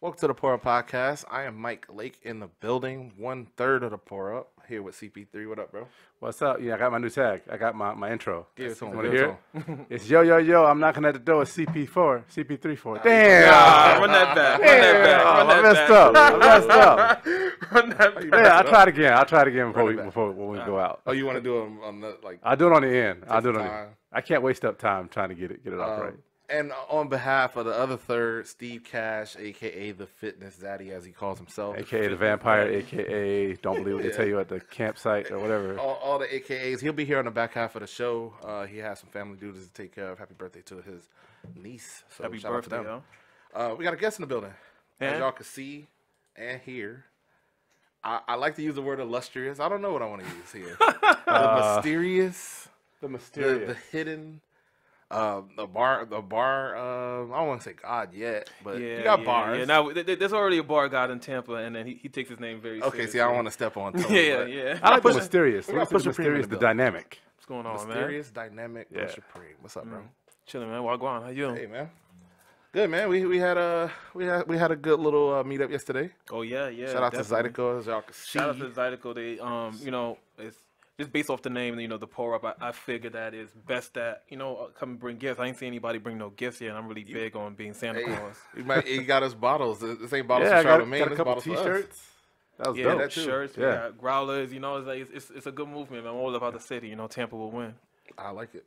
Welcome to the Pour Up Podcast. I am Mike Lake in the building, 1/3 of the Pour Up, here with CP3. What up, bro? What's up? Yeah, I got my new tag. I got my intro. Give it to him. Want to hear it? It's yo, yo, yo. I'm knocking at the door. It's CP4, CP34. Damn! Run that back. Run that back. I messed up. I messed up. Run that back. Yeah, I'll try it again. I'll try it again before when we go out. Oh, you want to do it on the, like... I'll do it on the end. I'll do it on the time. end. I can't waste up time trying to get it off right. And on behalf of the other third, Steve Cash, a.k.a. the Fitness Zaddy, as he calls himself. A.k.a. the Vampire, a.k.a. Don't Believe What They Tell You at the Campsite or whatever. All the a.k.a.s. He'll be here on the back half of the show. He has some family duties to take care of. Happy birthday to his niece. So Happy shout birthday, out to them. yo. We got a guest in the building. Yeah. As y'all can see and hear. I like to use the word illustrious. I don't know what I want to use here. The mysterious. The hidden. The bar. I don't want to say God yet, but you got bars. Yeah. Now there's already a bar god in Tampa, and then he takes his name very seriously. Okay, see, I don't want to step on toes. Yeah. I like the mysterious. We got Pusha Pusha Preme in the the building. dynamic. What's going on, Mysterious, dynamic, Yeah. Pusha Preme. What's up, bro? Chilling, man. Wagwan. How you doing? Hey, man. Good, man. We had a good little meetup yesterday. Oh yeah. Shout out definitely. to Zydeco, as y'all can see. Shout out to Zydeco. They it's just based off the name, the pour up. I figured that it's best that come and bring gifts. I ain't seen anybody bring no gifts yet, and I'm really big on being Santa Claus. He got us bottles. This ain't bottles Yeah, for I Charlamagne. got a This couple bottles for us. T-shirts. That was Yeah, dope. that too. shirts, we Yeah. got growlers. It's a good movement. I'm all about the city. Tampa will win. I like it.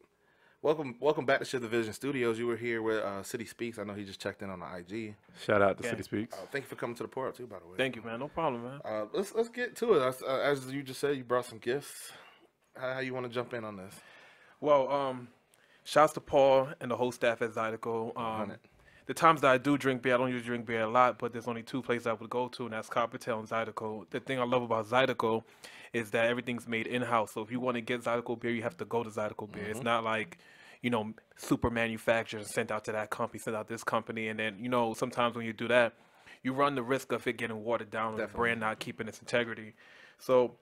Welcome back to Shit the Vision Studios. You were here with City Speaks. I know he just checked in on the IG. Shout out to Yeah. City Speaks. Thank you for coming to the pour up too, by the way. Thank you, man. No problem, man. Let's get to it. As you just said, you brought some gifts. How you want to jump in on this? Well, shouts to Paul and the whole staff at Zydeco. The times that I do drink beer, I don't usually drink beer a lot, but there's only two places I would go to, and that's Coppertail and Zydeco. The thing I love about Zydeco is that everything's made in-house. So if you want to get Zydeco beer, you have to go to Zydeco beer. It's not like, super manufactured, sent out to that company, sent out this company, and then, sometimes when you do that, you run the risk of it getting watered down, and the brand not keeping its integrity. So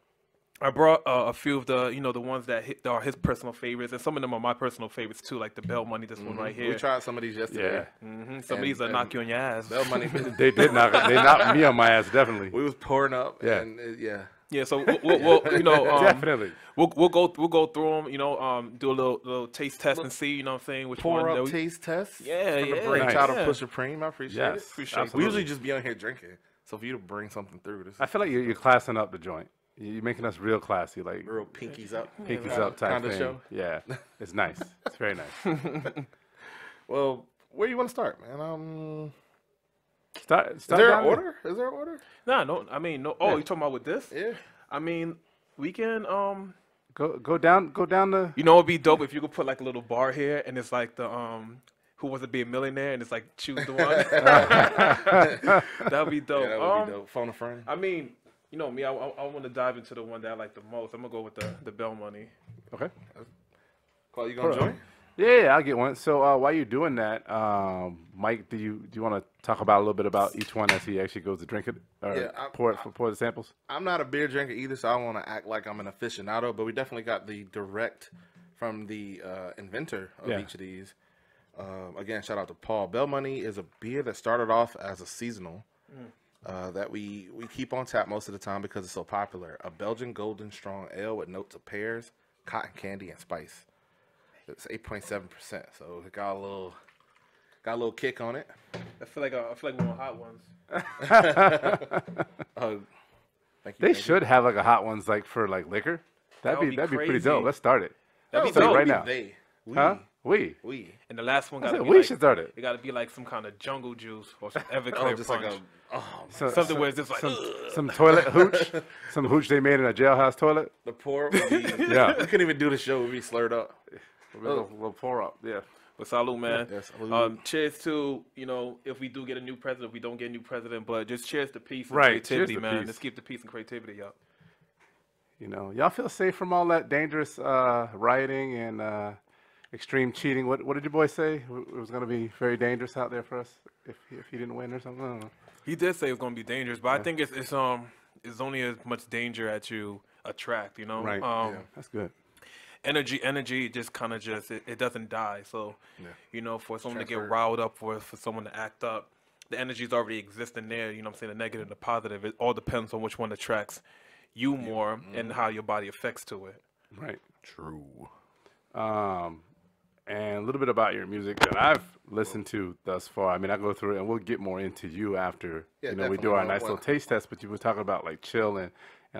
I brought a few of the, the ones that are his personal favorites, and some of them are my personal favorites too, like the Bell Money, this one right here. We tried some of these yesterday. Yeah. Some of these will knock you on your ass. Bell Money. They knocked me on my ass, definitely. We was pouring up. Yeah. And, yeah. Yeah, so we'll Definitely. we'll go through them, do a little taste test and see, what I'm saying, which Pour one. up taste test. Yeah, from the yeah. brainchild Nice. of Pusha Preme. I appreciate it. Appreciate it. We usually just be on here drinking. So for you to bring something through, this I feel like you're classing up the joint. You're making us real classy, like real pinkies up. pinkies up type kind of thing. show. Yeah, it's nice. It's very nice. Well, where do you want to start, man? Start Is there down an order? Is there an order? Nah, no, I mean, no. Oh, Yeah. you talking about with this? Yeah. I mean, we can. Go down the. It'd be dope if you could put like a little bar here, and it's like the Who Wants to Be a Millionaire, and it's like choose the one. That'd be dope. Yeah, that would be dope. Phone a friend. I mean, me, I want to dive into the one that I like the most. I'm gonna go with the Bell Money. Okay. Carl, you gonna join? Yeah, I'll get one. So while you're doing that, Mike, do you want to talk about a little bit about each one as he actually goes to drink it or Yeah, pour the samples? I'm not a beer drinker either, so I don't want to act like I'm an aficionado, but we definitely got the direct from the inventor of each of these. Again, shout out to Paul. Bell Money is a beer that started off as a seasonal that we keep on tap most of the time because it's so popular. A Belgian Golden Strong Ale with notes of pears, cotton candy, and spice. It's 8.7%, so it got a little kick on it. I feel like one of the hot ones. Thank you. They should have like a hot ones like for like liquor. That'd would be be pretty crazy. dope. Let's start it. That'd be Start it dope. right now. They. We. Huh? We. And the last one I got to said be we like, should start it. it got to be like some kind of jungle juice or some Everclear just punch. like Something where it's just like some toilet hooch, some hooch they made in a jailhouse toilet. the pour would be, Yeah. we couldn't even do the show. We'd be slurred up. We'll pour up. Yeah. But salute, man. Yes, salute. Cheers to, if we do get a new president, if we don't get a new president, but just cheers to peace and Right, cheers creativity, to man. peace. Let's keep the peace and creativity up. You know, y'all feel safe from all that dangerous rioting and extreme cheating? What did your boy say? It was going to be very dangerous out there for us if he didn't win or something. I don't know. He did say it was going to be dangerous, but I think it's only as much danger as you attract. You know, Right. That's good. Energy just kind of it doesn't die. So, you know, for someone to get riled up, for someone to act up, the energy's already existing there. You know what I'm saying? The negative and the positive. It all depends on which one attracts you more and how your body affects to it. Right. True. And a little bit about your music that I've listened to thus far. I mean, I go through it, and we'll get more into you after we do our nice little taste test. But you were talking about like chill and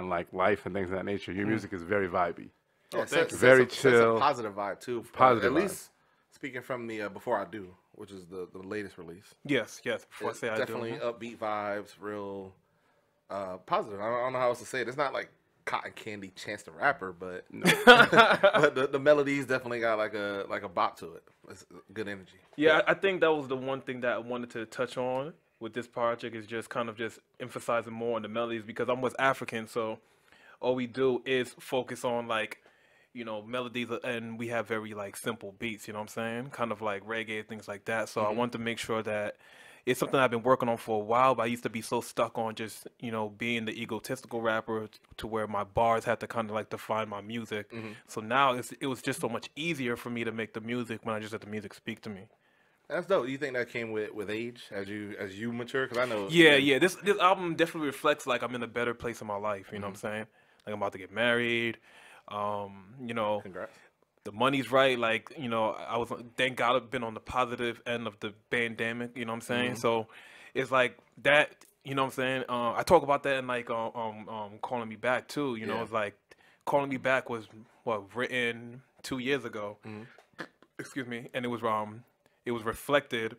like life and things of that nature. Your music is very vibey. Yeah, very chill, a positive vibe too. Positive, at least speaking from the Before I Do, which is the latest release. Yes. Before I say I do. Definitely upbeat vibes, real positive. I don't know how else to say it. It's not like Cotton Candy Chance the Rapper, but but the melodies definitely got like a bop to it. It's good energy. Yeah, I think that was the one thing that I wanted to touch on with this project is just kind of just emphasizing more on the melodies because I'm West African, so all we do is focus on like, you know, melodies and we have very like simple beats, you know what I'm saying? Kind of like reggae, things like that. So I want to make sure that it's something I've been working on for a while, but I used to be so stuck on just, you know, being the egotistical rapper to where my bars had to kind of like define my music. So now it was just so much easier for me to make the music when I just let the music speak to me. That's dope. You think that came with age as you mature? Because I know. Yeah. This album definitely reflects like I'm in a better place in my life. You know what I'm saying? Like I'm about to get married. You know. Congrats. The money's right, like, you know, thank God I've been on the positive end of the pandemic, you know what I'm saying? So it's like that, you know what I'm saying? I talk about that in like Calling Me Back too, you know, it's like Calling Me Back was written 2 years ago. Excuse me, and it was reflected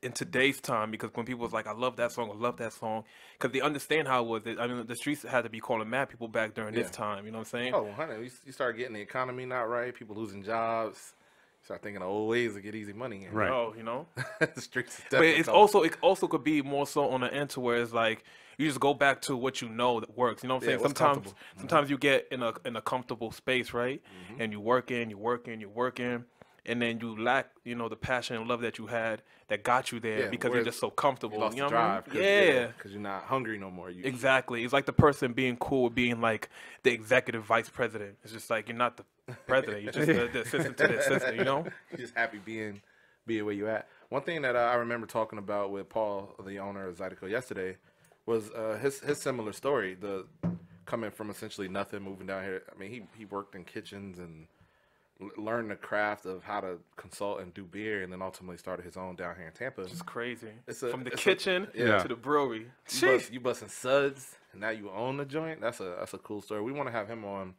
in today's time because when people was like, I love that song, because they understand how it was. I mean, the streets had to be calling mad people back during this time, you know what I'm saying? Oh, honey, you start getting the economy not right, people losing jobs, you start thinking of old ways to get easy money in. Right. Oh, you know? The streets is But it also could be more so on the end to where it's like, you just go back to what you know that works. You know what I'm saying? Sometimes you get in a comfortable space, right? And you're working, and then you lack, you know, the passion and love that you had that got you there because you're just so comfortable. You lost know the what I mean? drive because you're not hungry no more. Exactly. It's like the person being cool with being like the executive vice president. It's just like you're not the president. You're just the assistant to the assistant, you know? You're just happy being where you at. One thing that I remember talking about with Paul, the owner of Zydeco, yesterday was his similar story. The coming from essentially nothing, moving down here. I mean, he worked in kitchens and learned the craft of how to consult and do beer, and then ultimately started his own down here in Tampa. It's crazy. From the kitchen to the brewery. You busting suds, and now you own the joint. That's a cool story. We want to have him on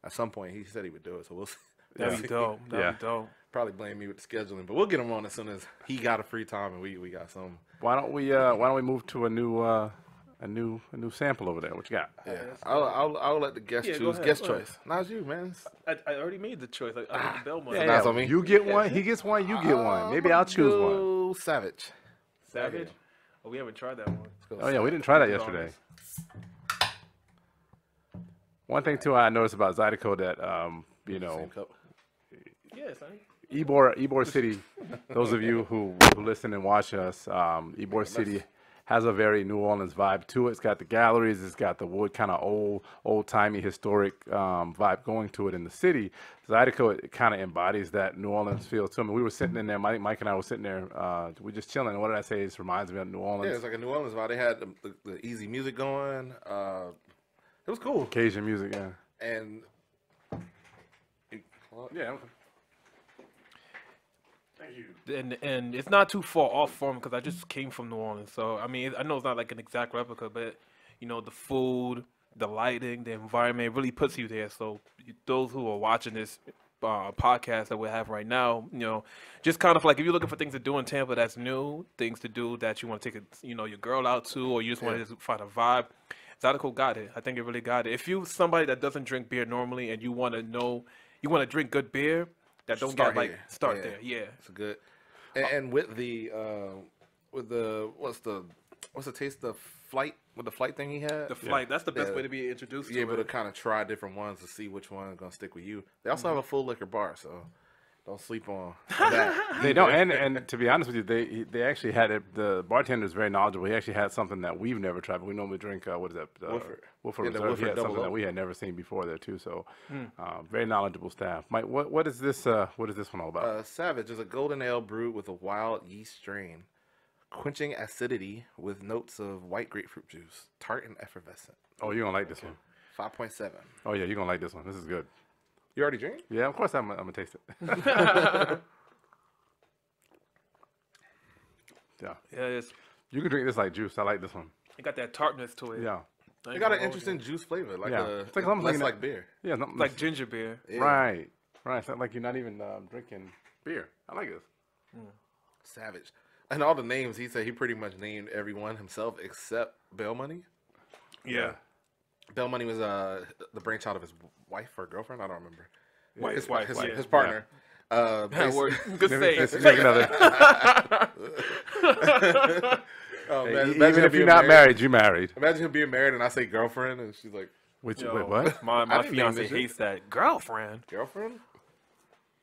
at some point. He said he would do it, so we'll see. That'd be dope. That'd be dope. Probably blame me with the scheduling, but we'll get him on as soon as he got a free time and we got some. Why don't we move to a new sample over there? What you got? Yeah, I'll let the guest choose. Guest choice. Not as you, man. I already made the choice. I got the bell money. Yeah, on me. You get one. He gets one. You get one. Maybe I'll choose one. Savage. Oh, we haven't tried that one. Oh yeah, we didn't try that yesterday. One thing too I noticed about Zydeco that you know. Same cup. Yes, Ybor City, those of you who listen and watch us, Ybor City has a very New Orleans vibe to it. It's got the galleries, it's got the wood, kind of old-timey historic vibe going to it in the city. Zydeco, it kind of embodies that New Orleans feel to me. We were sitting in there, Mike and I were sitting there, we just chilling. What did I say? It reminds me of New Orleans. Yeah, it's like a New Orleans vibe. They had the easy music going. It was cool. Cajun music, yeah. And yeah. And it's not too far off from because I just came from New Orleans, so I mean I know it's not like an exact replica, but you know the food, the lighting, the environment really puts you there. So those who are watching this podcast that we have right now, you know, just kind of like if you're looking for things to do in Tampa that's new, things to do that you want to take your girl out to, or you just want to just find a vibe. Zydeco got it. I think it really got it. If you're somebody that doesn't drink beer normally and you want to drink good beer. That don't start there. Yeah, it's a good. And with the what's the taste? The flight thing he had. The flight. That's the best way to be introduced to it. You're able to kind of try different ones to see which one is gonna stick with you. They also have a full liquor bar, so don't sleep on that. They don't, and to be honest with you, they actually had it. The bartender is very knowledgeable. He actually had something that we've never tried. But we normally drink what is that? Woodford Reserve. Woodford He had something Double that we had never seen before there too. So very knowledgeable staff. Mike, what is this? What is this one all about? Savage is a golden ale brewed with a wild yeast strain, quenching acidity with notes of white grapefruit juice, tart and effervescent. Oh, you're gonna like this one. 5.7. Oh yeah, you're gonna like this one. This is good. You already drink? Yeah, of course I'm gonna taste it. Yeah. Yeah, it's, You can drink this like juice. I like this one. it got that tartness to it. Yeah. It got an interesting juice flavor, like It's like something less like like beer. Yeah. It's like ginger beer. Yeah. Right. It's not like you're not even drinking beer. I like this. Savage. And all the names, he said he pretty much named everyone himself except Bell Money. Yeah. Bell Money was the brainchild of his wife or girlfriend. I don't remember. His wife. His partner. Good save. Significant other. Oh, man, Even imagine if him you're being not married, you married. Imagine him being married and I say girlfriend and she's like, Wait, Yo, what? My I didn't name fiance this shit. hates that girlfriend. girlfriend?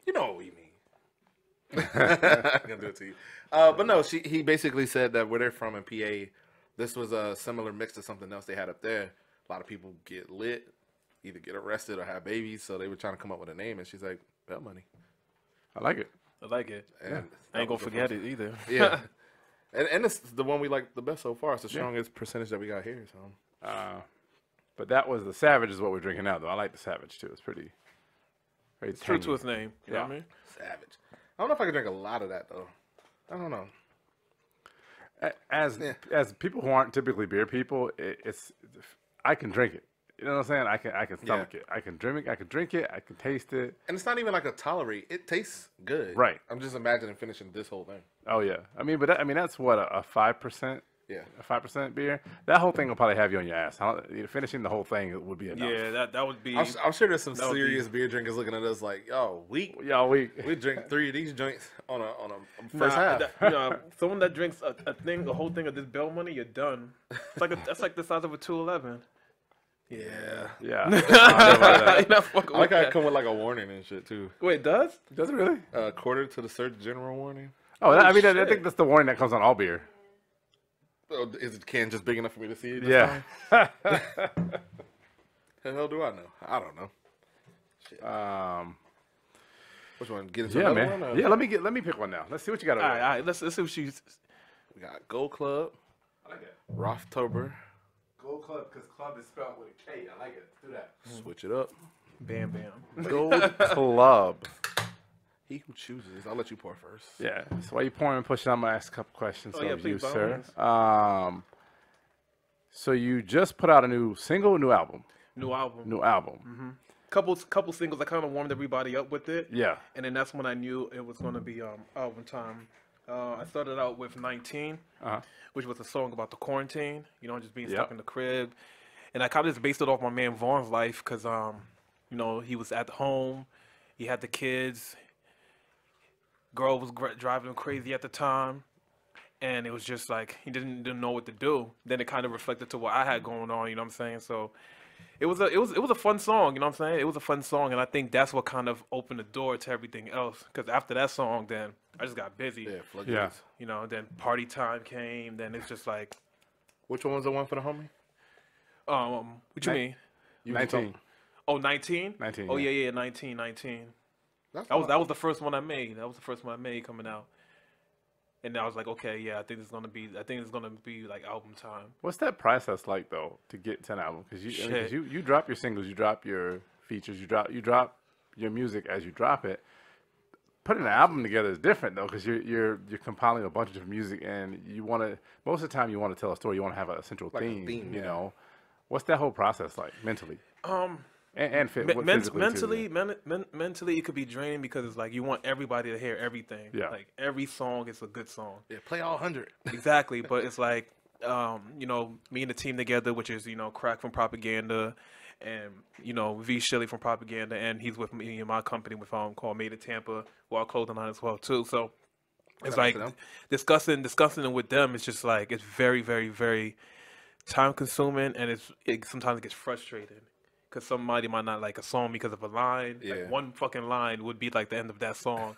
You know what we mean. I'm gonna do it to you. But no, he basically said that where they're from in PA, this was a similar mix to something else they had up there. A lot of people get lit, either get arrested or have babies, so they were trying to come up with a name, and she's like, Bell Money. I like it. I like it. And I ain't gonna forget it either. Yeah. And it's the one we like the best so far. It's the strongest percentage that we got here. So But that was the Savage is what we're drinking now, though. I like the Savage too. It's pretty. Very True tangy. to his name. You know what I mean? Savage. I don't know if I can drink a lot of that though. I don't know. As people who aren't typically beer people, I can drink it. You know what I'm saying? I can stomach it. I can drink it. I can taste it. And it's not even like a tolerate. It tastes good. Right. I'm just imagining finishing this whole thing. Oh yeah. I mean, that's what a 5%. Yeah. A 5% beer. That whole thing will probably have you on your ass. Finishing the whole thing would be enough. Yeah, that would be. I'm sure there's some That would be- serious beer drinkers looking at us like, yo, we drink 3 of these joints on a first half. Someone that drinks a whole thing of this Bell Money, you're done. It's like that's like the size of a 211. Yeah. Yeah. You're not fucking I like with how it that. come with like a warning and shit too. Wait, it does? Does it really? Quarter to the Surgeon General warning. Oh, I shit. think that's the warning that comes on all beer. Oh, is the can just big enough for me to see it? Yeah. The hell do I know? I don't know. Shit. Which one? Get into Yeah, another man. one? Or- Yeah, let me pick one now. Let's see what you got over All there. right. Let's see what she's. We got Gold Club, I like that. Rothtober. Gold Club, because club is spelled with a K. I like it. Let's do that. Switch it up. Bam, bam. Gold Club. He who chooses. I'll let you pour first. Yeah. So while you pouring and pushing, I'm gonna ask a couple questions Oh, yeah, of you, please, by all sir. means. So you just put out a new single, new album, New album. new album. Couple singles. I kind of warmed everybody up with it. Yeah. And then that's when I knew it was going to be album time. I started out with 19, which was a song about the quarantine, just being stuck in the crib. And I kind of just based it off my man Vaughn's life because, he was at home. He had the kids. Girl was driving him crazy at the time. And it was just like he didn't know what to do. Then it kind of reflected to what I had going on, you know what I'm saying? So it was a fun song, you know what I'm saying? It was a fun song, and I think that's what kind of opened the door to everything else. Because after that song, then I just got busy. Yeah, floodgates. Then party time came. Then it's just like, Which one was the one for the homie? what you mean? 19. Oh, 19? 19, Oh, yeah. yeah, 19. That's That was the first one I made. That was the first one I made coming out. And I was like, okay, yeah, I think it's gonna be like album time. What's that process like though to get to an album? Because you drop your singles, you drop your features, you drop your music as you drop it. Putting an album together is different though, because you're compiling a bunch of different music, and most of the time you want to tell a story. You want to have a central theme. You know, what's that whole process like mentally? And physically too. Mentally, it could be draining because it's like you want everybody to hear everything. Yeah. Like every song is a good song. Yeah, play all 100. Exactly, but it's like, me and the team together, which is Crack from Propaganda, and V Shilly from Propaganda, and he's with me in my company with called Made in Tampa, Wild Clothing Line as well too. So it's like discussing it with them. It's just like it's very, very, very time consuming, and sometimes it gets frustrating because somebody might not like a song because of a line. Yeah. Like one fucking line would be like the end of that song.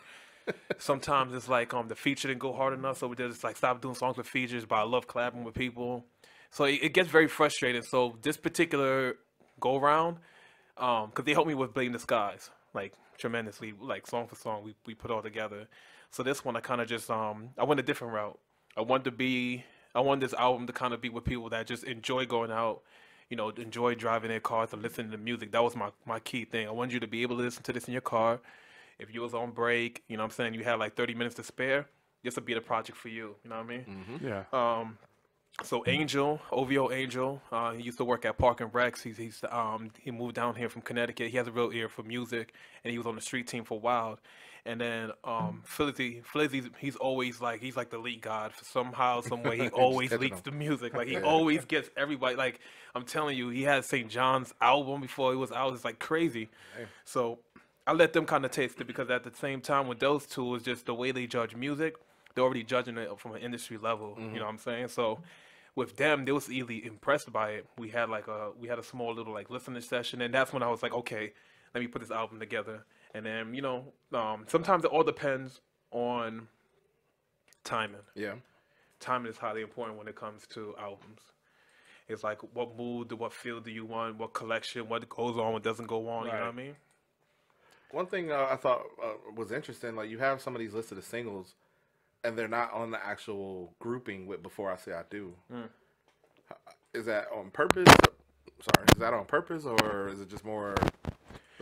Sometimes it's like the feature didn't go hard enough, so we just like stop doing songs with features. But I love collabing with people, so it gets very frustrating. So this particular go round, because they helped me with Blame the Skies like tremendously, like song for song we put all together. So this one I kind of just I went a different route. I want this album to kind of be with people that just enjoy going out, enjoy driving their cars and listening to music. That was my key thing. I wanted you to be able to listen to this in your car. If you was on break, you know what I'm saying, you had like 30 minutes to spare, this would be the project for you. You know what I mean? Mm-hmm. Yeah. So Angel, OVO Angel, he used to work at Park and Recs. He moved down here from Connecticut. He has a real ear for music, and he was on the street team for Wild. And then Flizzy, he's always he's like the lead god. Somehow, some way, he always leaks the music. Like he always gets everybody. Like I'm telling you, he had St. John's album before it was out. It's like crazy. Damn. So I let them kind of taste it because at the same time with those two, it's just the way they judge music. They're already judging it from an industry level. You know what I'm saying? So with them, they was easily impressed by it. We had a small little listening session, and that's when I was like, okay, let me put this album together. And then sometimes it all depends on timing. Yeah, timing is highly important when it comes to albums. It's like what mood, what feel do you want, what collection, what goes on, what doesn't go on. Right. You know what I mean? One thing I thought was interesting, you have some of these listed as singles, and they're not on the actual grouping with Before I Say I Do. Is that on purpose? Sorry, is that on purpose, or is it just more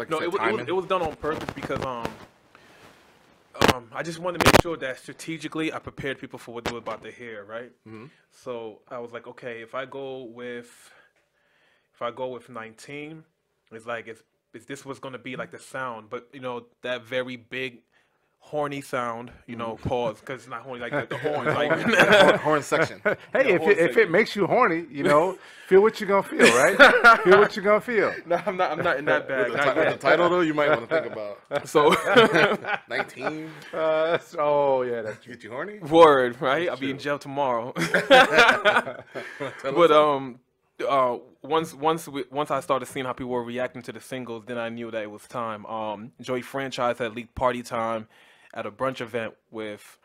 no, it was done on purpose because I just wanted to make sure that strategically I prepared people for what they were about to hear, right? Mm-hmm. So I was like, okay, if I go with 19, it's like is this what's going to be like the sound? But that very big horny sound, pause, because it's not horny like the horns, like horn section. Hey, if it makes you horny, feel what you're gonna feel, right? Feel what you're gonna feel. No, I'm not in that bag. The title though, you might want to think about. So 19. Oh yeah, that's get you horny. Word, right? I'll be in jail tomorrow. But once I started seeing how people were reacting to the singles, then I knew that it was time. Joey Franchise had leaked Party Time at a brunch event with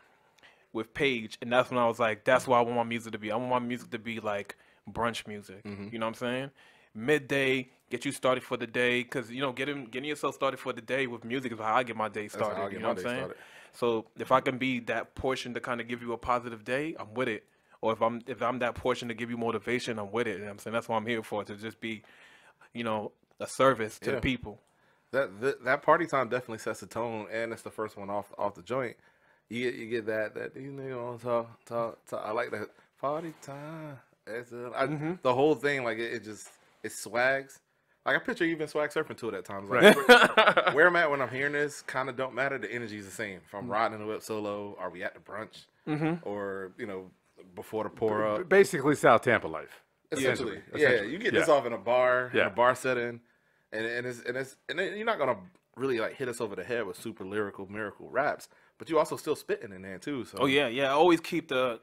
Paige, and that's when I was like, that's what I want my music to be. I want my music to be like brunch music. Mm-hmm. You know what I'm saying? Midday, get you started for the day, because getting yourself started for the day with music is how I get my day started. You know what I'm saying? So if I can be that portion to kind of give you a positive day, I'm with it. Or if I'm that portion to give you motivation, I'm with it. You know what I'm saying? That's what I'm here for, to just be, a service to the people. That Party Time definitely sets the tone, and it's the first one off the joint. You get that these niggas talk. I like that Party Time. The whole thing, it swags. Like I picture even swag surfing to it at times. Like where I'm at when I'm hearing this kind of don't matter. The energy's the same. If I'm riding the whip solo, are we at the brunch, or before the pour up? Basically, South Tampa life. Essentially. Yeah. You get this off in a bar, in a bar setting. And then you're not gonna really hit us over the head with super lyrical miracle raps, but you also still spitting in there too. So I always keep the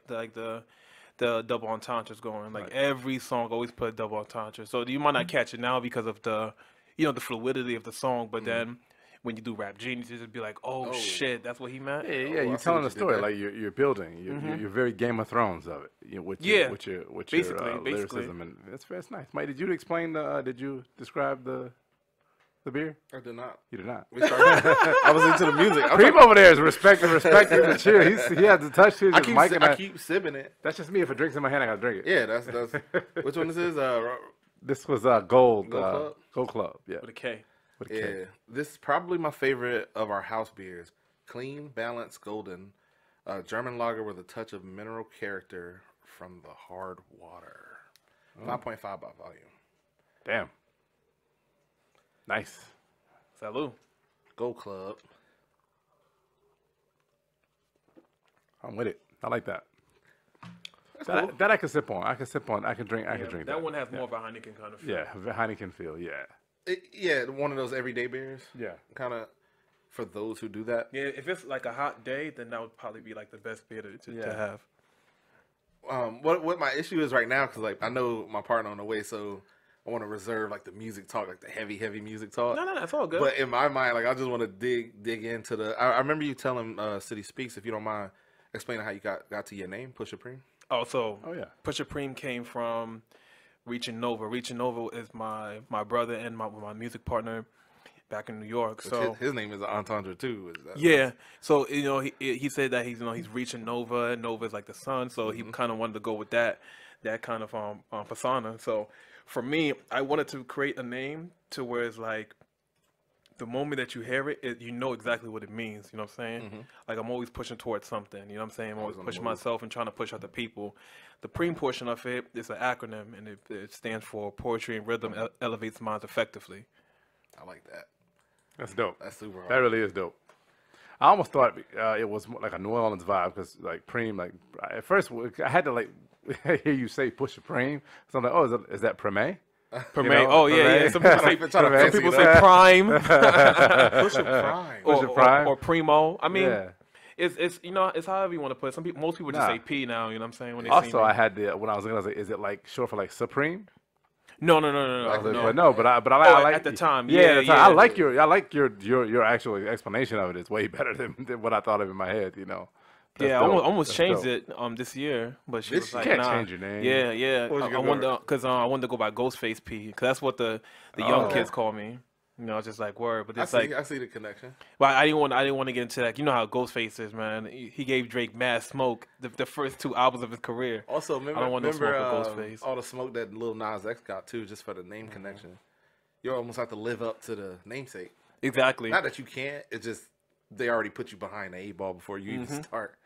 double entendres going. Every song always put a double entendre. So you might not catch it now because of the the fluidity of the song, but then when you do Rap Genius, you just be like, oh shit, that's what he meant. Yeah, you're telling the story. You're building. You're very Game of Thrones of it. With your lyricism, and that's nice. Mike, did you explain did you describe the beer? I did not. You did not. I was into the music. Preme over there is respecting the cheer. He had to touch his mic. I keep sipping it. That's just me. If a drink's in my hand, I gotta drink it. Yeah, that's which one this is? This was Gold Club. Gold Club. Yeah. With a K. Yeah, this is probably my favorite of our house beers. Clean, balanced, golden, German lager with a touch of mineral character from the hard water. 5.5 by volume. Damn. Nice. Salud. Gold Club. I'm with it. I like that. Cool. That I can sip on. I can drink. I can drink that. That one has more of a Heineken kind of feel. Yeah, Heineken feel. Yeah. One of those everyday beers. Yeah. Kind of for those who do that. Yeah, if it's like a hot day, then that would probably be like the best beer to have. what my issue is right now, because like I know my partner on the way, so I want to reserve like the music talk, like the heavy music talk. No, that's all good. But in my mind, like I just want to dig into the. I remember you telling City Speaks, if you don't mind, explaining how you got to your name, Pusha Preme. Oh yeah, Pusha Preme came from Reaching Nova. Reaching Nova is my brother and my music partner back in New York. So his name is an entendre too. Yeah. So he said that he's reaching Nova. Nova is like the sun. So he kind of wanted to go with that kind of persona. So for me, I wanted to create a name to where it's like the moment that you hear it, you know exactly what it means. You know what I'm saying? Mm-hmm. Like I'm always pushing towards something. You know what I'm saying? I'm always on the pushing move. myself and trying to push other people. The Preme portion of it is an acronym, and it stands for Poetry and Rhythm Elevates Minds Effectively. I like that. that's dope. That's super hard. That really is dope. I almost thought it was more like a New Orleans vibe because like Preme, like at first I had to like hear you say Pusha Preme, so I'm like, oh, is that Preme? Prime. You know, Oh yeah, Prime. yeah. Some people say, Some people say Prime Pusha Prime. Pusha Prime. or Primo. I mean, Yeah. it's it's however you want to put it. Most people just Nah. say P now. You know what I'm saying? When they see Also, me. I had when I was looking, I was like, is it like short for like Supreme? No. But I like at the time. Yeah, Yeah, at the time, yeah. I like your actual explanation of it. It's way better than what I thought of in my head. You know. That's Yeah, I dope. almost That's changed dope. it this year, but she This was year? like, You can't "Nah." change your name. Yeah. What was I you gonna wanted go because I wanted to go by Ghostface P, because that's what the young Oh. kids call me. You know, it's just like word, but I it's see. like, I see the connection. but I didn't want to get into that. You know how Ghostface is, man. He gave Drake mad smoke the first 2 albums of his career. Also, remember, I don't want no smoke with Ghostface. all the smoke that Lil Nas X got too, just for the name connection. You almost have to live up to the namesake. Exactly. Not that you can't. It's just they already put you behind the 8 ball before you even start.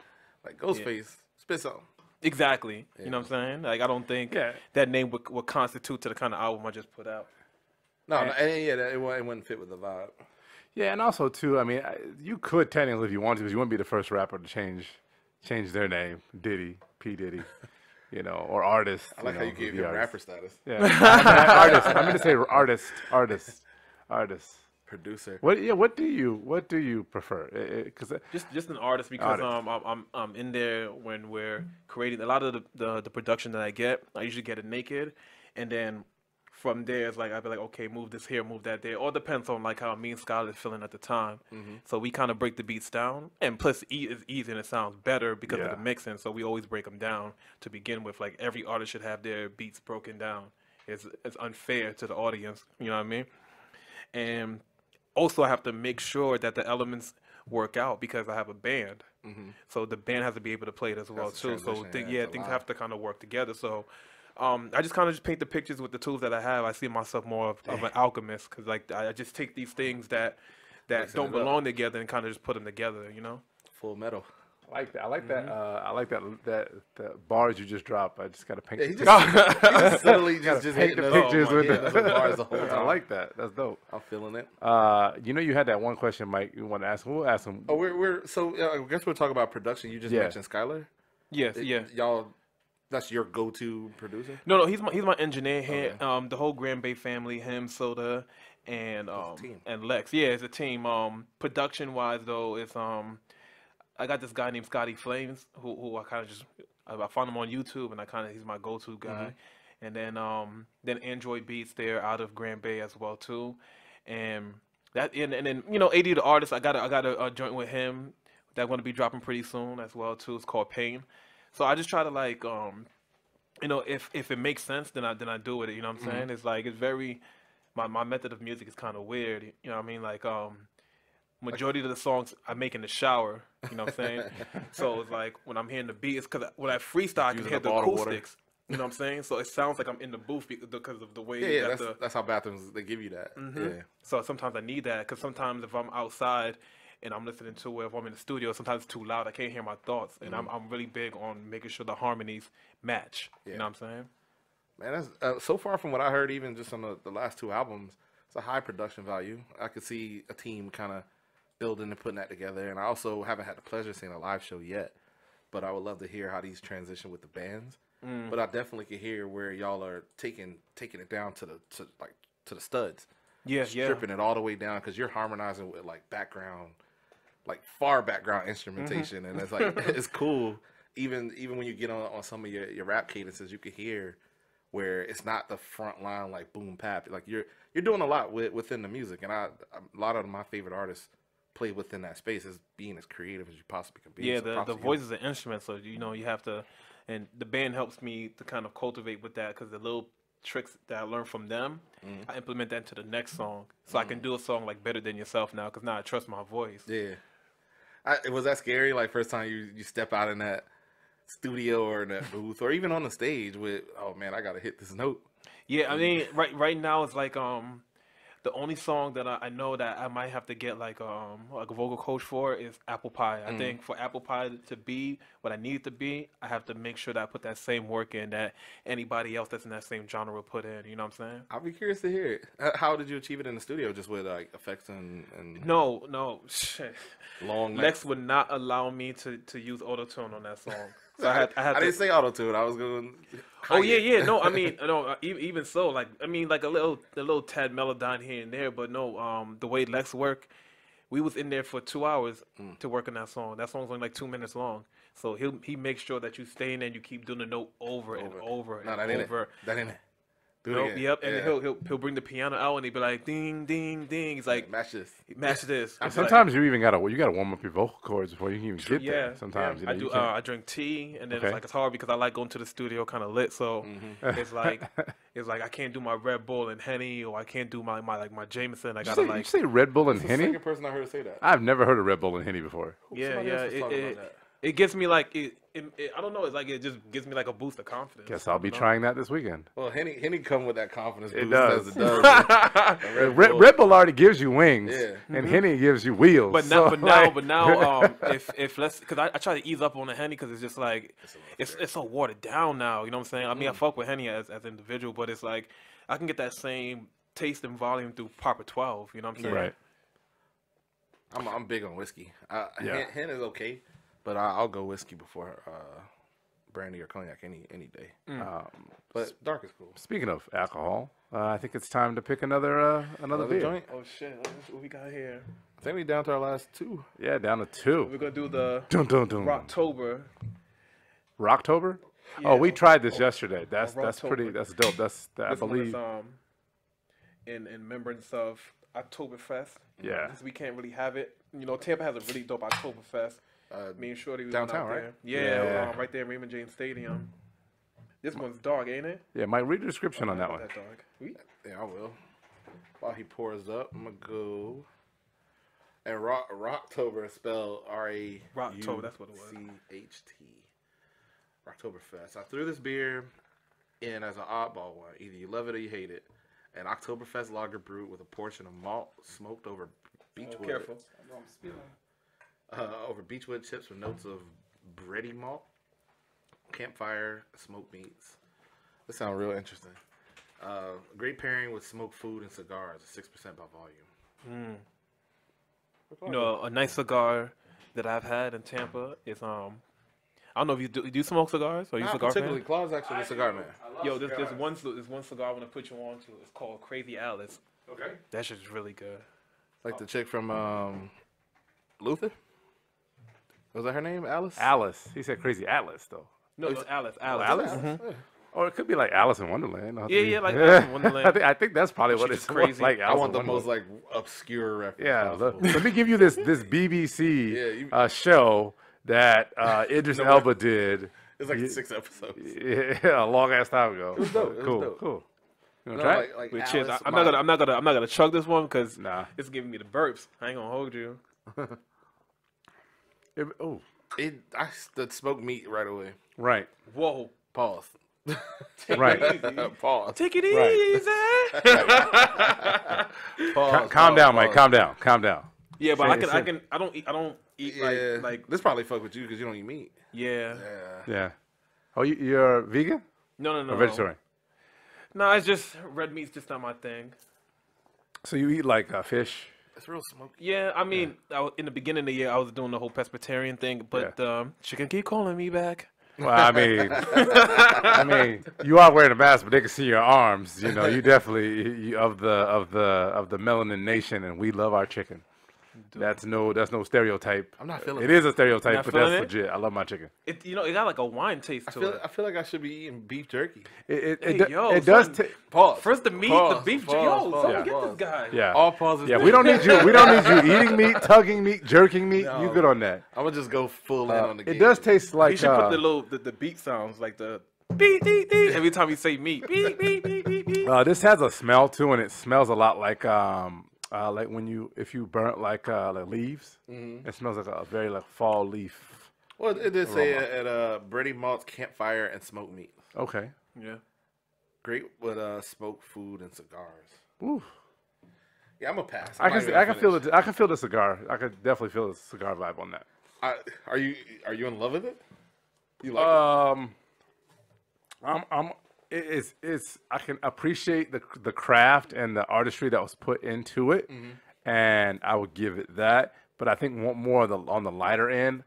Like Ghostface, spit something. Exactly. You know what I'm saying? Like I don't think Yeah. that name would constitute to the kind of album I just put out. No, it wouldn't fit with the vibe. Yeah, and also too, I mean, you could technically if you wanted to, because you wouldn't be the first rapper to change their name, Diddy, P Diddy, you know, or artist. I like how you gave him artist. rapper status. Yeah, artist. I meant to say artist. Producer. What do you prefer? Because Just an artist, because I'm in there when we're creating a lot of the production that I get. I usually get it naked, and then from there it's like I'd be like, okay, move this here, move that there. All depends on like how me and Skylar is feeling at the time. So we kind of break the beats down, and plus it's easy and it sounds better because of the mixing. So we always break them down to begin with. Like every artist should have their beats broken down. It's unfair to the audience. You know what I mean? And also, I have to make sure that the elements work out because I have a band. So the band has to be able to play it as well That's the too. So transition, yeah, it's a things lot. have to kind of work together. So I just kind of just paint the pictures with the tools that I have. I see myself more of an alchemist, because like I just take these things that Mixing don't it up. belong together and kind of just put them together. You know? Full metal. I like that. I like that bars you just dropped. I just gotta paint. Yeah, he the just subtly gotta just paint hitting the us pictures with hitting us with bars the whole I time. like that. That's dope. I'm feeling it. You know, you had that one question, Mike. You want to ask him? We'll ask him. Oh, I guess we'll talk about production. You just mentioned Skylar. Yes. Yeah. Y'all, that's your go-to producer. No, he's my engineer here. Okay. The whole Grand Bay family, him, Soda, and team. and Lex. Yeah, it's a team. Production wise though, it's I got this guy named Scotty Flames who I kind of just I found him on YouTube, and he's my go-to guy. And then Android Beats, they're out of Grand Bay as well too, and then you know, AD the artist, I got a joint with him that's going to be dropping pretty soon as well too. It's called Pain. So I just try to like you know, if it makes sense, then I do it. You know what I'm saying? It's like it's very my method of music is kind of weird. You know what I mean? Like majority of the songs I make in the shower. You know what I'm saying? So it's like when I'm hearing the beat, it's because when I freestyle, I can Using hear a the bottle of water. acoustics. You know what I'm saying? So it sounds like I'm in the booth because of the way Yeah, that the that's how bathrooms they give you that. Yeah. So sometimes I need that, because sometimes if I'm outside and I'm listening to it, if I'm in the studio, sometimes it's too loud. I can't hear my thoughts, and I'm really big on making sure the harmonies match. You know what I'm saying? Man, that's so far from what I heard, even just on the last 2 albums, it's a high production value. I could see a team kind of building and putting that together, and I also haven't had the pleasure of seeing a live show yet, but I would love to hear how these transition with the bands. But I definitely could hear where y'all are taking it down to the studs. Yeah, Stripping it all the way down, because you're harmonizing with like background, like far background instrumentation, and it's like it's cool. even when you get on some of your rap cadences, you can hear where it's not the front line like boom pap. Like you're doing a lot within the music, and a lot of my favorite artists play within that space as being as creative as you possibly can be. Yeah, So the voice is an instrument, so you have to, and the band helps me to kind of cultivate with that because the little tricks that I learned from them, I implement that into the next song, so I can do a song like Better Than Yourself now because now I trust my voice. Yeah. Was that scary? Like first time you step out in that studio or in that booth or even on the stage with, oh man, I gotta hit this note. Yeah, I mean, right now it's like the only song that I know that I might have to get like a vocal coach for is Apple Pie. I think for Apple Pie to be what I need it to be, I have to make sure that I put that same work in that anybody else that's in that same genre will put in. You know what I'm saying? I'll be curious to hear it. How did you achieve it in the studio? Just with like effects and No, shit. long Lex would not allow me to use auto-tune on that song. So I didn't say auto tune. I was going. Oh yeah. No, I mean, no. Even so, like I mean, like a little tad Melodyne here and there, but no. The way Lex work, we was in there for 2 hours to work on that song. That song's only like 2 minutes long. So he makes sure that you stay in there and you keep doing the note over and over and over. That ain't it. Do it Nope, again. yep, and Yeah. then he'll bring the piano out and he'll be like ding ding ding. He's like Match this. match this. And sometimes you even gotta warm up your vocal cords before you can even get Yeah, there. Sometimes I you do. can't- I drink tea, and then Okay. it's hard because I like going to the studio kind of lit. So it's like I can't do my Red Bull and Henny, or I can't do my Jameson. I gotta you like say Red Bull and The Henny? second person I heard say that. I've never heard of Red Bull and Henny before. yeah. Somebody else was talking about that. It gives me like it. I don't know. It's like it just gives me like a boost of confidence. Guess I'll be you know? trying that this weekend. Well, Henny come with that confidence It boost does. as it does. And Red Bull already gives you wings, Yeah. and Henny gives you wheels. But now, so, like- if let's, because I try to ease up on the Henny because it's just like it's so watered down now. You know what I'm saying? I mean, I fuck with Henny as an individual, but it's like I can get that same taste and volume through Proper 12. You know what I'm saying? right. I'm big on whiskey. Yeah. Hen is okay, but I'll go whiskey before brandy or cognac any day. But dark is cool. Speaking of alcohol, I think it's time to pick another beer. joint? Oh shit! What we got here? I think we down to our last two. Yeah, down to 2. We're gonna do the Dun, dun, dun. Rocktober. Rocktober? Yeah, Oh, we tried this yesterday. That's Rocktober. pretty. That's dope. I This believe. one is in remembrance of Oktoberfest. Yeah. Because we can't really have it. You know, Tampa has a really dope Oktoberfest. Me and Shorty, we downtown, went out right? there. Yeah, Yeah. right there in Raymond James Stadium. This one's dark, ain't it? Yeah, Mike, read the description on that Not one. dark. We- Yeah, I will. While he pours up, I'm gonna go. And Rocktober is spelled R-A. Rocktober, that's what it was. C-H-T. Rocktoberfest. I threw this beer in as an oddball one. Either you love it or you hate it. An Oktoberfest Lager brewed with a portion of malt smoked over beechwood. Careful. Over beechwood chips with notes of bready malt, campfire, smoked meats. This sounds real interesting. Great pairing with smoked food and cigars. 6% by volume. You know, a nice cigar that I've had in Tampa is I don't know if you do smoke cigars or you Not cigar particularly. fan? Claude's actually a cigar man. Yo, there's one cigar I want to put you on to. It's called Crazy Alice. Okay. That shit's really good. Like the chick from Luther. Was that her name? Alice. Alice. He said Crazy Atlas, though. No, it's Alice. Alice? Mhm. Or it could be like Alice in Wonderland. Yeah, like Alice in Wonderland. I think that's probably what She's it's crazy. like. I Alice want in the most Wonderland. like obscure reference. Yeah, possible. let me give you this BBC Yeah, you- show that Idris Elba did. It's like 6 episodes. Yeah, a long ass time ago. It was dope. It was Cool, dope. cool. You No, wanna try it? like Wait, Alice, cheers. I'm not gonna chug this one because Nah. it's giving me the burps. I ain't gonna hold you. Oh, The smoked meat right away. right, Whoa. Pause. right. Pause. Take it Right. easy. Pause. Calm down, Mike. Pause. Calm down. Yeah, but Say- I can. I don't eat Yeah. like. This probably fuck with you because you don't eat meat. Yeah. Yeah. Yeah. Oh, you're vegan No. or vegetarian? No, it's just red meat's just not my thing. So you eat like fish? It's real smoky. Yeah, I mean, in the beginning of the year, I was doing the whole pescatarian thing, but she can keep calling me back. Well, I mean, you are wearing a mask, but they can see your arms. You know, you definitely of the melanin nation, and we love our chicken. That's no stereotype. I'm not feeling it. It is a stereotype, Not but feeling that's it? legit. I love my chicken. It it got like a wine taste to it. I feel like I should be eating beef jerky. It does. son. Pause. First the meat, Pause, the beef. pause, Yo, pause, someone pause. get this guy. Yeah. All pauses. Yeah, we don't need you. We don't need you eating meat, tugging meat, jerking meat. No. You good on that? I'm gonna just go full in on the game. It does taste like. You should put the beat sounds like the beep beep beep every time you say meat. Beep beep beep beep beep. This has a smell too, and it smells a lot like when if you burnt like leaves. It smells like a very like fall leaf. Well, it did say at Brady Malt's campfire and smoked meat. Okay. Yeah. Great with smoked food and cigars. Ooh. Yeah, I'm a pass. I can feel it. I can feel the cigar. I could definitely feel the cigar vibe on that. Are you in love with it? You like it? It's I can appreciate the craft and the artistry that was put into it, and I would give it that. But I think more on the lighter end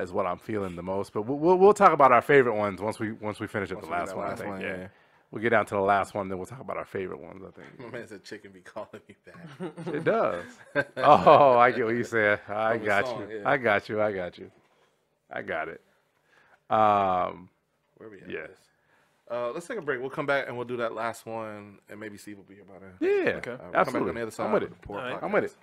is what I'm feeling the most. But we'll talk about our favorite ones once we finish at the last one. I think. Yeah. We'll get down to the last one, then we'll talk about our favorite ones, I think. My man said chicken be calling me back. It does. Oh, I get what you said. I got song, you. yeah. I got you. I got you. I got it. Where we at? Yes. Let's take a break. We'll come back and we'll do that last one, and maybe Steve will be here by then. Yeah. Okay. We'll come back Absolutely. on the other side. I'm with it. of the Pour All right. Podcast. I'm with it.